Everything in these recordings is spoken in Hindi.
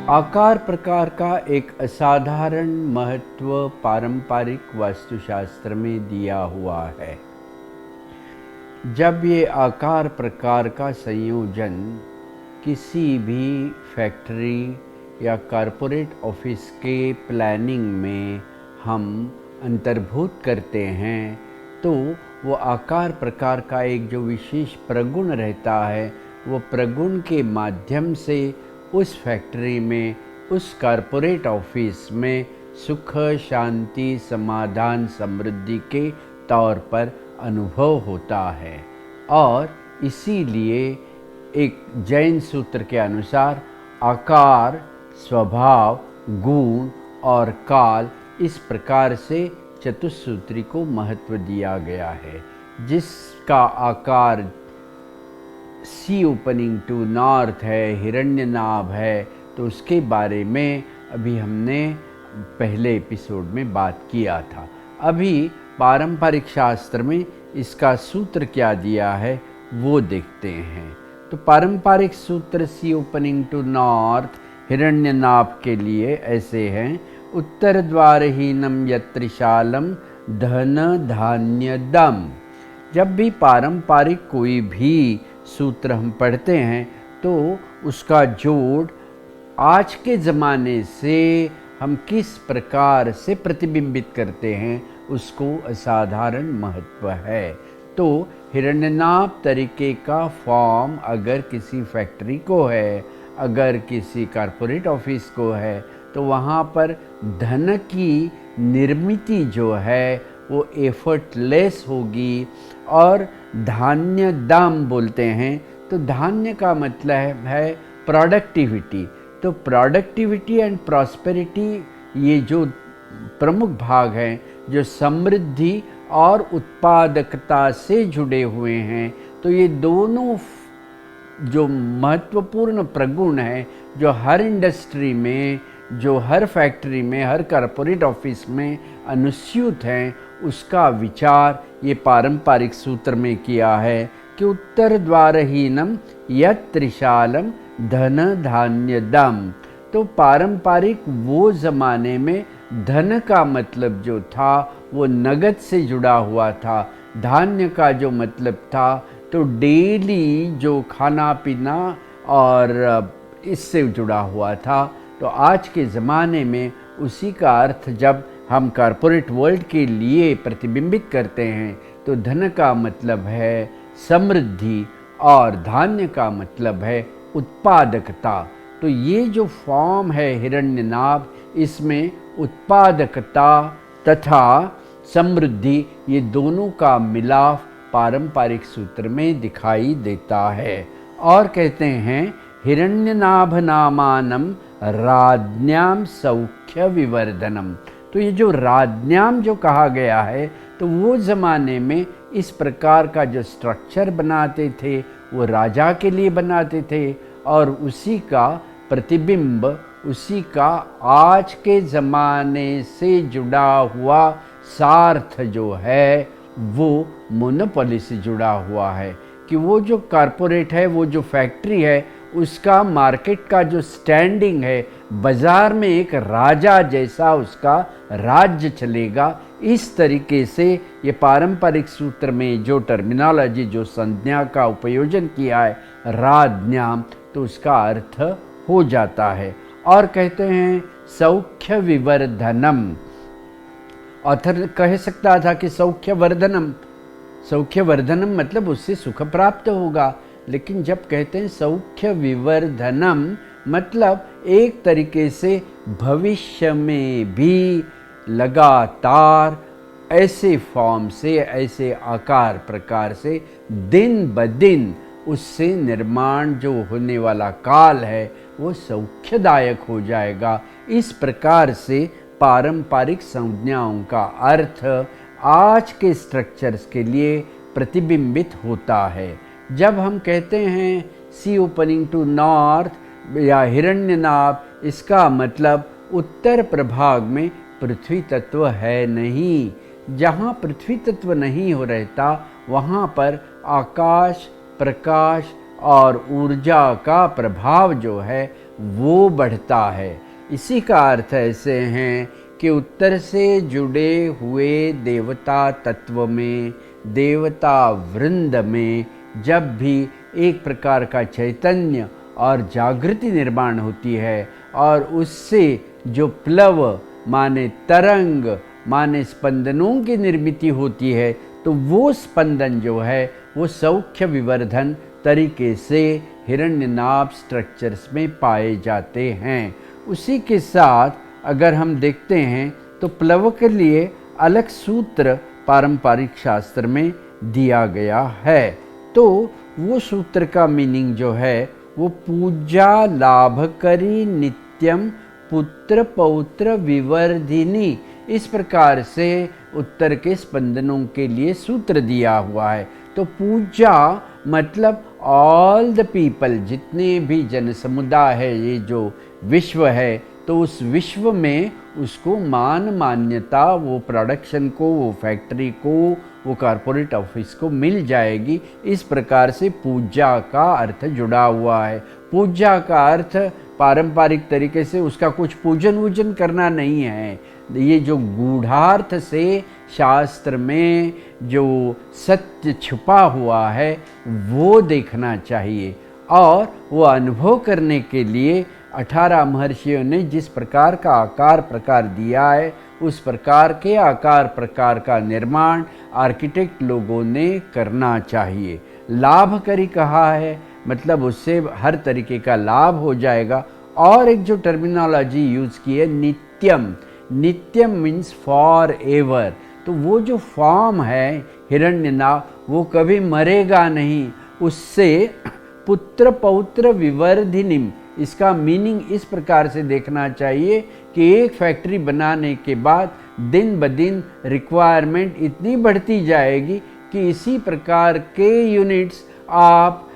आकार प्रकार का एक असाधारण महत्व पारंपरिक वास्तुशास्त्र में दिया हुआ है। जब ये आकार प्रकार का संयोजन किसी भी फैक्ट्री या कॉरपोरेट ऑफिस के प्लानिंग में हम अंतर्भूत करते हैं तो वो आकार प्रकार का एक जो विशेष प्रगुण रहता है, वो प्रगुण के माध्यम से उस फैक्ट्री में, उस कॉरपोरेट ऑफिस में सुख, शांति, समाधान, समृद्धि के तौर पर अनुभव होता है। और इसीलिए एक जैन सूत्र के अनुसार आकार, स्वभाव, गुण और काल, इस प्रकार से चतुस्सूत्री को महत्व दिया गया है। जिसका आकार सी ओपनिंग टू नॉर्थ है, हिरण्यनाभ है, तो उसके बारे में अभी हमने पहले एपिसोड में बात किया था। अभी पारंपरिक शास्त्र में इसका सूत्र क्या दिया है वो देखते हैं। तो पारंपरिक सूत्र सी ओपनिंग टू नॉर्थ हिरण्यनाभ के लिए ऐसे हैं: उत्तर द्वारहीनम यत्रिशालम धन धान्य दम। जब भी पारंपरिक कोई भी सूत्र हम पढ़ते हैं तो उसका जोड़ आज के ज़माने से हम किस प्रकार से प्रतिबिंबित करते हैं उसको असाधारण महत्व है। तो हिरण्यनाभ तरीके का फॉर्म अगर किसी फैक्ट्री को है, अगर किसी कॉरपोरेट ऑफिस को है, तो वहाँ पर धन की निर्मिति जो है वो एफर्टलेस होगी। और धान्य दाम बोलते हैं, तो धान्य का मतलब है प्रोडक्टिविटी। तो प्रोडक्टिविटी एंड प्रॉस्पेरिटी, ये जो प्रमुख भाग हैं जो समृद्धि और उत्पादकता से जुड़े हुए हैं, तो ये दोनों जो महत्वपूर्ण प्रगुण हैं जो हर इंडस्ट्री में, जो हर फैक्ट्री में, हर कॉरपोरेट ऑफिस में अनुस्यूत हैं, उसका विचार ये पारंपरिक सूत्र में किया है कि उत्तर द्वारहीनम यत्रिशालम धन धान्य दम। तो पारंपरिक वो ज़माने में धन का मतलब जो था वो नगद से जुड़ा हुआ था, धान्य का जो मतलब था तो डेली जो खाना पीना और इससे जुड़ा हुआ था। तो आज के ज़माने में उसी का अर्थ जब हम कॉरपोरेट वर्ल्ड के लिए प्रतिबिंबित करते हैं तो धन का मतलब है समृद्धि और धान्य का मतलब है उत्पादकता। तो ये जो फॉर्म है हिरण्यनाभ, इसमें उत्पादकता तथा समृद्धि, ये दोनों का मिलाप पारंपरिक सूत्र में दिखाई देता है। और कहते हैं हिरण्यनाभ नामानम राज्ञाम सौख्य विवर्धनम। तो ये जो राज्ञाम जो कहा गया है, तो वो ज़माने में इस प्रकार का जो स्ट्रक्चर बनाते थे वो राजा के लिए बनाते थे, और उसी का प्रतिबिंब, उसी का आज के ज़माने से जुड़ा हुआ सार्थ जो है वो मोनोपोली से जुड़ा हुआ है कि वो जो कॉरपोरेट है, वो जो फैक्ट्री है, उसका मार्केट का जो स्टैंडिंग है, बाज़ार में एक राजा जैसा उसका राज्य चलेगा। इस तरीके से ये पारंपरिक सूत्र में जो टर्मिनोलॉजी, जो संज्ञा का उपयोजन किया है राज्ञाम, तो उसका अर्थ हो जाता है। और कहते हैं सौख्य विवर्धनम। ऑथर कह सकता था कि सौख्य वर्धनम, सौख्य वर्धनम मतलब उससे सुख प्राप्त होगा, लेकिन जब कहते हैं सौख्य विवर्धनम मतलब एक तरीके से भविष्य में भी लगातार ऐसे फॉर्म से, ऐसे आकार प्रकार से दिन ब दिन उससे निर्माण जो होने वाला काल है वो सौख्यदायक हो जाएगा। इस प्रकार से पारंपरिक संज्ञाओं का अर्थ आज के स्ट्रक्चर्स के लिए प्रतिबिंबित होता है। जब हम कहते हैं सी ओपनिंग टू नॉर्थ या हिरण्यनाभ, इसका मतलब उत्तर प्रभाग में पृथ्वी तत्व है नहीं। जहाँ पृथ्वी तत्व नहीं हो रहता वहाँ पर आकाश, प्रकाश और ऊर्जा का प्रभाव जो है वो बढ़ता है। इसी का अर्थ ऐसे हैं कि उत्तर से जुड़े हुए देवता तत्व में, देवता वृंद में जब भी एक प्रकार का चैतन्य और जागृति निर्माण होती है और उससे जो प्लव माने तरंग माने स्पंदनों की निर्मिति होती है, तो वो स्पंदन जो है वो सौख्य विवर्धन तरीके से हिरण्यनाभ स्ट्रक्चर्स में पाए जाते हैं। उसी के साथ अगर हम देखते हैं तो प्लव के लिए अलग सूत्र पारंपरिक शास्त्र में दिया गया है। तो वो सूत्र का मीनिंग जो है वो पूजा लाभकरी नित्यम पुत्र पौत्र विवर्धिनी, इस प्रकार से उत्तर के स्पंदनों के लिए सूत्र दिया हुआ है। तो पूजा मतलब ऑल द पीपल, जितने भी जन समुदाय है, ये जो विश्व है, तो उस विश्व में उसको मान मान्यता, वो प्रोडक्शन को, वो फैक्ट्री को, वो कॉरपोरेट ऑफिस को मिल जाएगी। इस प्रकार से पूजा का अर्थ जुड़ा हुआ है। पूजा का अर्थ पारंपरिक तरीके से उसका कुछ पूजन वूजन करना नहीं है। ये जो गूढ़ार्थ से शास्त्र में जो सत्य छुपा हुआ है वो देखना चाहिए, और वो अनुभव करने के लिए 18 महर्षियों ने जिस प्रकार का आकार प्रकार दिया है, उस प्रकार के आकार प्रकार का निर्माण आर्किटेक्ट लोगों ने करना चाहिए। लाभकरी कहा है, मतलब उससे हर तरीके का लाभ हो जाएगा। और एक जो टर्मिनोलॉजी यूज़ की है नित्यम, नित्यम मीन्स फॉर एवर। तो वो जो फॉर्म है हिरण्यनाभ वो कभी मरेगा नहीं। उससे पुत्र पौत्र विवर्धिनिम, इसका मीनिंग इस प्रकार से देखना चाहिए कि एक फैक्ट्री बनाने के बाद दिन ब दिन रिक्वायरमेंट इतनी बढ़ती जाएगी कि इसी प्रकार के यूनिट्स आप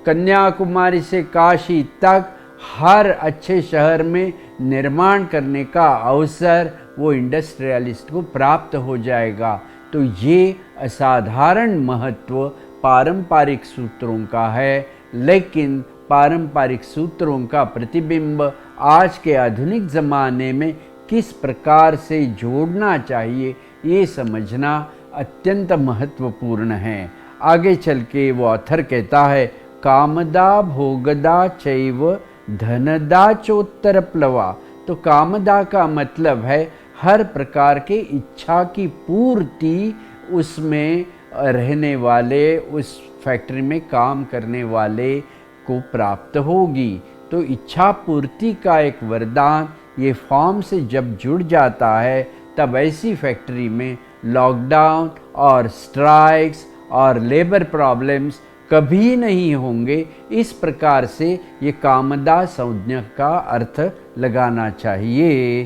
कन्याकुमारी से काशी तक हर अच्छे शहर में निर्माण करने का अवसर वो इंडस्ट्रियलिस्ट को प्राप्त हो जाएगा। तो ये असाधारण महत्व पारंपरिक सूत्रों का है, लेकिन पारंपरिक सूत्रों का प्रतिबिंब आज के आधुनिक ज़माने में किस प्रकार से जोड़ना चाहिए, ये समझना अत्यंत महत्वपूर्ण है। आगे चल के वो ऑथर कहता है, कामदा भोगदा चैव धनदा चोत्तर प्लवा। तो कामदा का मतलब है हर प्रकार के इच्छा की पूर्ति उसमें रहने वाले, उस फैक्ट्री में काम करने वाले को प्राप्त होगी। तो इच्छा पूर्ति का एक वरदान ये फॉर्म से जब जुड़ जाता है, तब ऐसी फैक्ट्री में लॉकडाउन और स्ट्राइक्स और लेबर प्रॉब्लम्स कभी नहीं होंगे। इस प्रकार से ये कामदा संज्ञा का अर्थ लगाना चाहिए।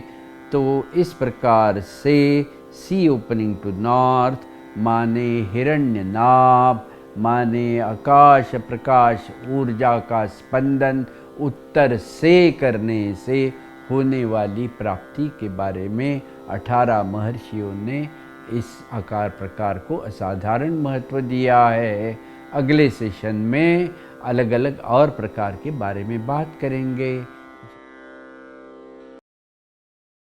तो इस प्रकार से सी ओपनिंग टू नॉर्थ माने हिरण्यनाभ, माने आकाश प्रकाश ऊर्जा का स्पंदन उत्तर से करने से होने वाली प्राप्ति के बारे में 18 महर्षियों ने इस आकार प्रकार को असाधारण महत्व दिया है। अगले सेशन में अलग अलग और प्रकार के बारे में बात करेंगे।